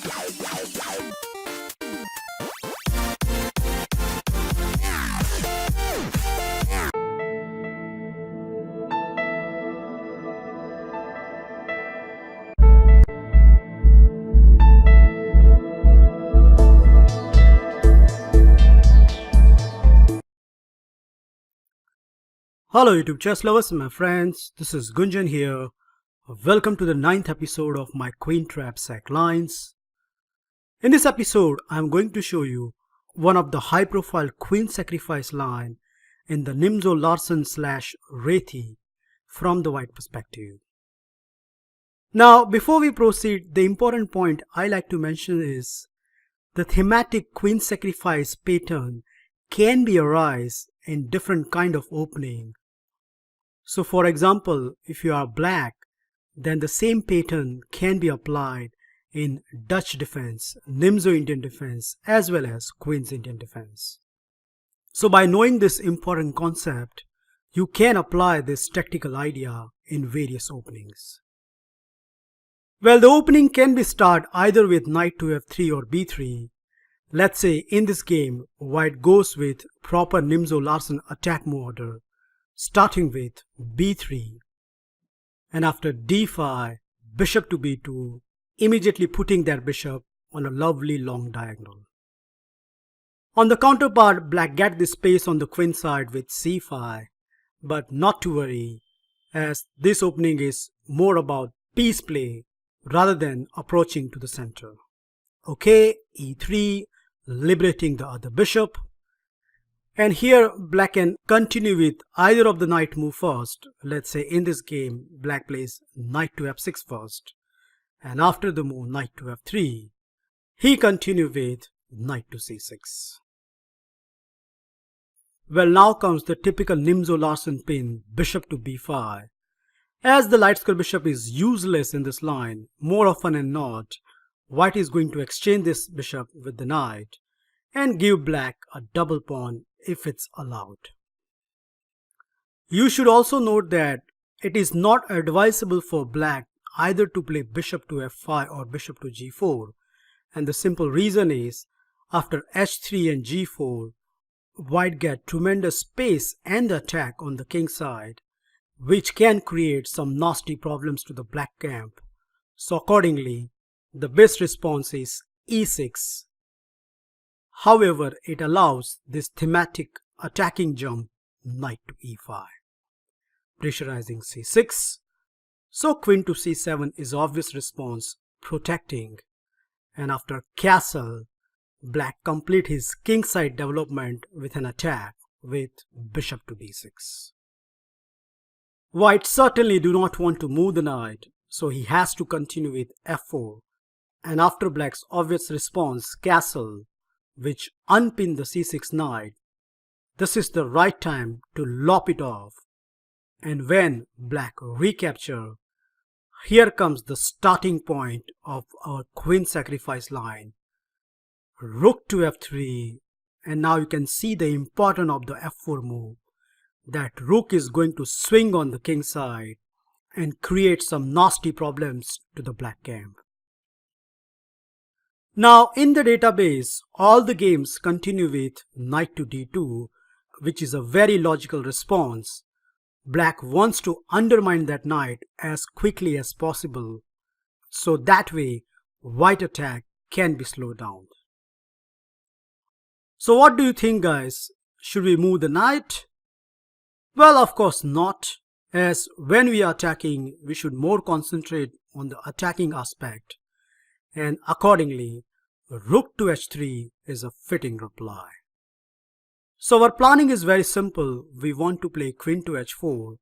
Hello YouTube chess lovers and my friends, this is Gunjan here. Welcome to the 9th episode of my Queen Trap sack lines. In this episode, I am going to show you one of the high profile queen sacrifice line in the Nimzo-Larsen / Reti from the white perspective. Now before we proceed, the important point I like to mention is the thematic queen sacrifice pattern can be arise in different kind of opening. So for example, if you are black, then the same pattern can be applied in Dutch defense, Nimzo Indian defense, as well as Queen's Indian defense. So by knowing this important concept, you can apply this tactical idea in various openings. Well, the opening can be started either with knight to f3 or b3. Let's say in this game, white goes with proper Nimzo-Larsen attack move order, starting with b3, and after d5, bishop to b2, immediately putting that bishop on a lovely long diagonal. On the counterpart, black get the space on the queen side with c5, but not to worry, as this opening is more about piece play rather than approaching to the center. Okay, e3, liberating the other bishop. And here black can continue with either of the knight move first. Let's say in this game, black plays knight to f6 first. And after the move knight to f3, he continues with knight to c6. Well, now comes the typical Nimzo-Larsen pin, bishop to b5. As the light square bishop is useless in this line, more often than not, white is going to exchange this bishop with the knight and give black a double pawn if it's allowed. You should also note that it is not advisable for black either to play bishop to f5 or bishop to g4, and the simple reason is after h3 and g4, white get tremendous space and attack on the king side, which can create some nasty problems to the black camp. So accordingly, the best response is e6. However, it allows this thematic attacking jump knight to e5, pressurizing c6. So queen to c7 is obvious response, protecting, and after castle, black complete his kingside development with an attack with bishop to b6. White certainly do not want to move the knight, so he has to continue with f4, and after black's obvious response, castle, which unpin the c6 knight, this is the right time to lop it off. And when black recapture, here comes the starting point of our queen sacrifice line. Rook to f3, and now you can see the importance of the f4 move. That rook is going to swing on the king side and create some nasty problems to the black camp. Now in the database, all the games continue with knight to d2, which is a very logical response. Black wants to undermine that knight as quickly as possible, so that way white attack can be slowed down. So what do you think, guys? Should we move the knight? Well, of course not, as when we are attacking, we should more concentrate on the attacking aspect, and accordingly, rook to h3 is a fitting reply. So our planning is very simple. We want to play queen to h4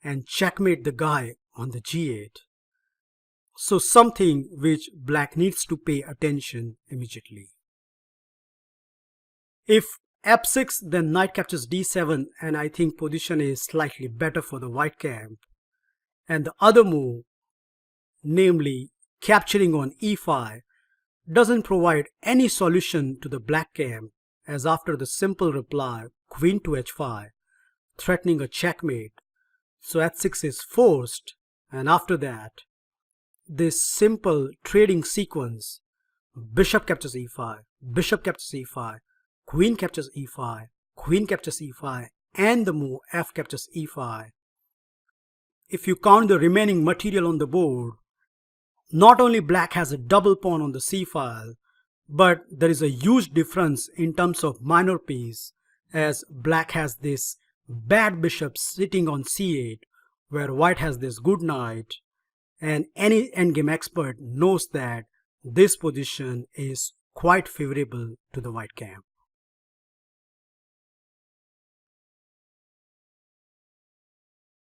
and checkmate the guy on the g8. So something which black needs to pay attention immediately. If f6, then knight captures d7, and I think position is slightly better for the white camp. And the other move, namely capturing on e5, doesn't provide any solution to the black camp, as after the simple reply queen to h5, threatening a checkmate, so h6 is forced, and after that, this simple trading sequence, bishop captures e5, bishop captures e5, queen captures e5, queen captures e5, and the move f captures e5. If you count the remaining material on the board, not only black has a double pawn on the c file, but there is a huge difference in terms of minor piece, as black has this bad bishop sitting on c8 where white has this good knight, and any endgame expert knows that this position is quite favorable to the white camp.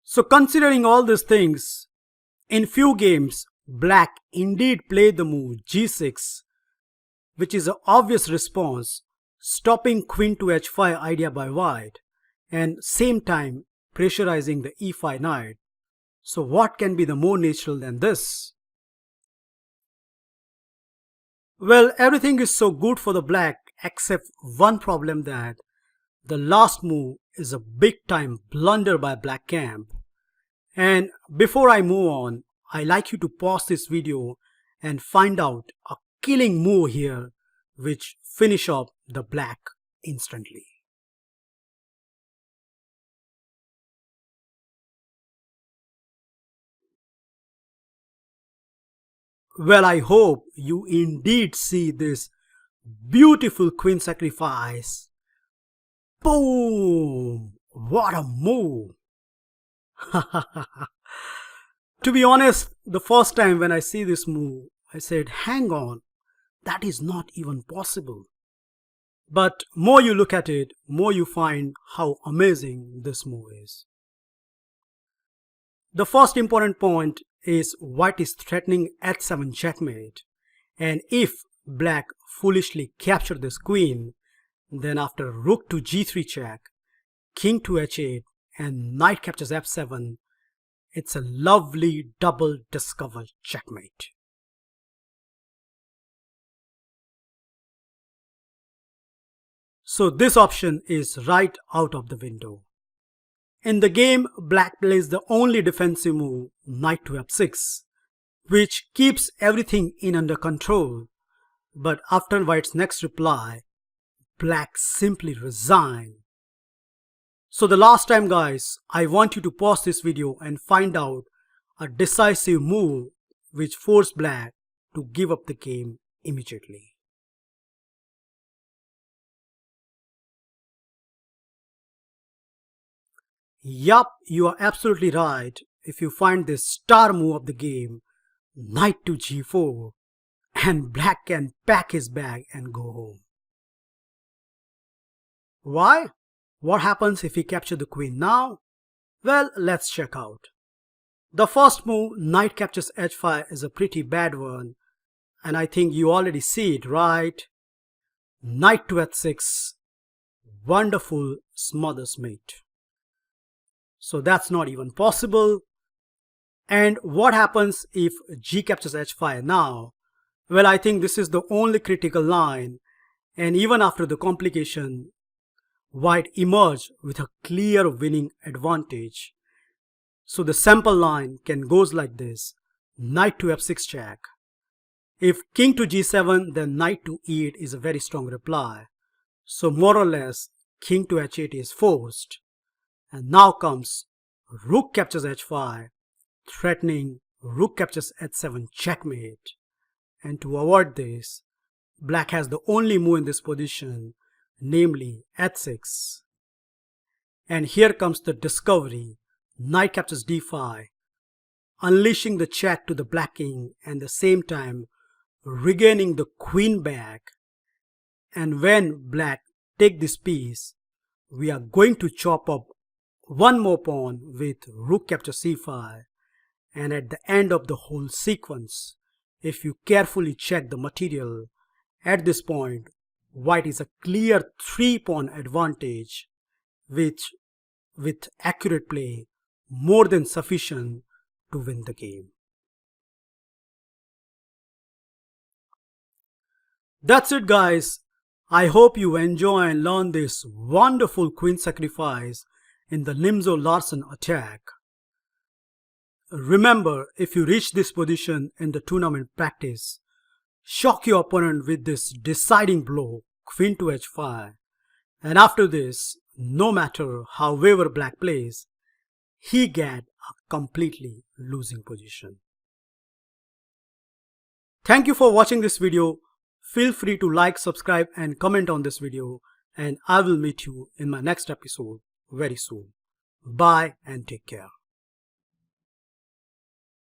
So considering all these things, in few games black indeed played the move g6, which is an obvious response, stopping queen to h5 idea by white and same time pressurizing the e5 knight. So what can be the more natural than this? Well, everything is so good for the black except one problem, that the last move is a big time blunder by black camp. And before I move on, I like you to pause this video and find out a killing move here which finish off the black instantly. Well, I hope you indeed see this beautiful queen sacrifice. Boom! What a move! To be honest, the first time when I see this move, I said, hang on, that is not even possible. But more you look at it, more you find how amazing this move is. The first important point is white is threatening h7 checkmate, and if black foolishly capture this queen, then after rook to g3 check, king to h8 and knight captures f7, it's a lovely double discover checkmate. So this option is right out of the window. In the game, black plays the only defensive move, knight to f6, which keeps everything in under control. But after white's next reply, black simply resign. So the last time, guys, I want you to pause this video and find out a decisive move which forced black to give up the game immediately. Yup, you are absolutely right if you find this star move of the game, knight to g4, and black can pack his bag and go home. Why? What happens if he captures the queen now? Well, let's check out. The first move, knight captures h5, is a pretty bad one, and I think you already see it, right? Knight to h6, wonderful smothers mate. So that's not even possible. And what happens if g captures h5 now? Well, I think this is the only critical line, and even after the complication, white emerged with a clear winning advantage. So the sample line can goes like this: knight to f6 check. If king to g7, then knight to e8 is a very strong reply. So more or less, king to h8 is forced. And now comes rook captures h5, threatening rook captures h7 checkmate. And to avoid this, black has the only move in this position, namely h6. And here comes the discovery, knight captures d5, unleashing the check to the black king and at the same time regaining the queen back. And when black take this piece, we are going to chop up one more pawn with rook captures c5, and at the end of the whole sequence, if you carefully check the material, at this point white is a clear 3-pawn advantage, which with accurate play more than sufficient to win the game. That's it, guys. I hope you enjoy and learn this wonderful queen sacrifice in the Nimzo-Larsen attack. Remember, if you reach this position in the tournament practice, shock your opponent with this deciding blow, queen to h5, and after this, no matter however black plays, he get a completely losing position. Thank you for watching this video. Feel free to like, subscribe and comment on this video, and I will meet you in my next episode very soon. Bye and take care.